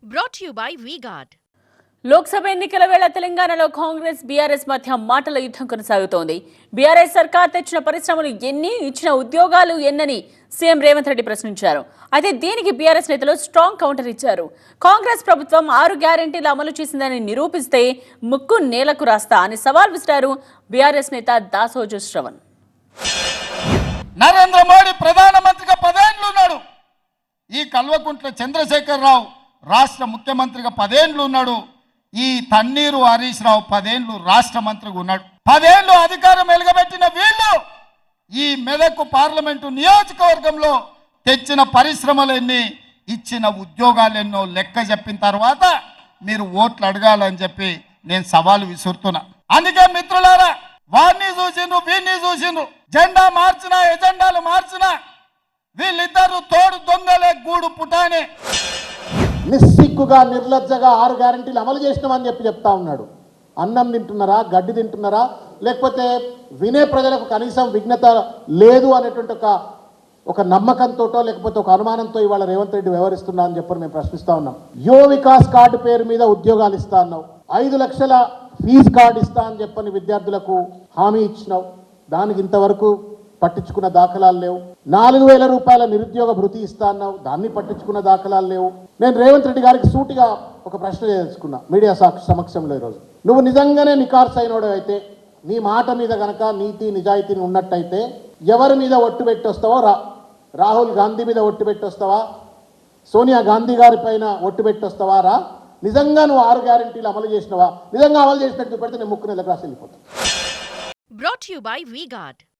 Brought to you by VGuard. Lok Sabha ఎన్నికల వేళ తెలంగాణలో కాంగ్రెస్ బీఆర్ఎస్ మధ్య మాటల యుద్ధం కొనసాగుతోంది. బీఆర్ఎస్ సర్కార్ తెచ్చిన పరిశ్రమలు ఎన్ని, ఇచ్చిన ఉద్యోగాలు ఎన్నని సీఎం రేవంత్ రెడ్డి ప్రశ్నించారు. అయితే దీనికి బీఆర్ఎస్ నేతలు స్ట్రాంగ్ కౌంటర్ ఇచ్చారు. కాంగ్రెస్ ప్రభుత్వం 6 గ్యారెంటీలు అమలు చేసిందని నిరూపిస్తే ముక్కు నేలకు రాస్తా అని సవాల్ విసిరారు బీఆర్ఎస్ నేత దాసోజు శ్రవణ్. నరేంద్ర మోడీ ప్రధానమంత్రిగా 10 ఏళ్లు ఉన్నాడు. ఈ కల్వకుంట్ల చంద్రశేఖరరావు రాష్ట్ర ముఖ్యమంత్రిగా 10 ఏళ్లు ఉన్నాడు. ఈ తన్నీరు హరీష్ రావు 10 ఏళ్లు రాష్ట్ర మంత్రిగా ఉన్నాడు. 10 ఏళ్లు అధికారం వెలుగబెట్టిన వీళ్ళు ఈ మెదక్ పార్లమెంటు నియోజకవర్గంలో తెచ్చిన పరిశ్రమలన్నీ, ఇచ్చిన ఉద్యోగాలెన్నో లెక్క చెప్పిన తర్వాత మీరు ఓట్లు అడగాలని చెప్పి నేను సవాలు విసురుతున్నా. అందుకే మిత్రులారా, వారిని చూసిండ్రు వీరిని చూసిండ్రు, జెండా మార్చినా ఎజెండాలు మార్చినా వీళ్ళిద్దరు తోడు దొంగలే గూడు పుటానే. నిస్సిగ్గుగా నిర్లజ్జగా 6 గ్యారెంటీలు అమలు చేసినామని చెప్తా ఉన్నాడు. అన్నం తింటున్నారా, గడ్డి తింటున్నారా, లేకపోతే వినే ప్రజలకు కనీసం విఘ్నత లేదు అనేటువంటి ఒక నమ్మకంతో లేకపోతే ఒక అనుమానంతో ఇవాళ రేవంత్ రెడ్డి వ్యవహరిస్తున్నా అని చెప్పి మేము ప్రశ్నిస్తా ఉన్నాం. యువ వికాస్ కార్డు పేరు మీద ఉద్యోగాలు ఇస్తా అన్నావు, 5 లక్షల ఫీజు కార్డు ఇస్తా అని చెప్పని విద్యార్థులకు హామీ ఇచ్చినావు. దానికి ఇంతవరకు పట్టించుకున్న దాఖలాలు లేవు. 4,000 రూపాయల నిరుద్యోగ భృతి ఇస్తా అన్నావు, దాన్ని పట్టించుకున్న దాఖలాలు లేవు. నేను రేవంత్ రెడ్డి గారికి సూటిగా ఒక ప్రశ్న చేసుకున్నా మీడియా సమక్షంలో ఈరోజు. నువ్వు నిజంగానే నికార్స్ అయినోడు అయితే, నీ మాట మీద గనక నీతి నిజాయితీని ఉన్నట్టయితే ఎవరి మీద ఒట్టు పెట్టి వస్తావో రాహుల్ గాంధీ మీద ఒట్టు పెట్టి వస్తావా, సోనియా గాంధీ గారి పైన ఒట్టు పెట్టి వస్తావా రా. నిజంగా నువ్వు 6 గ్యారెంటీలు అమలు చేసినవా, నిజంగా అమలు చేసినట్టు పెడితే నేను ముక్కు నెలకు రాసి వెళ్ళిపోతాను. Brought to you by VGuard.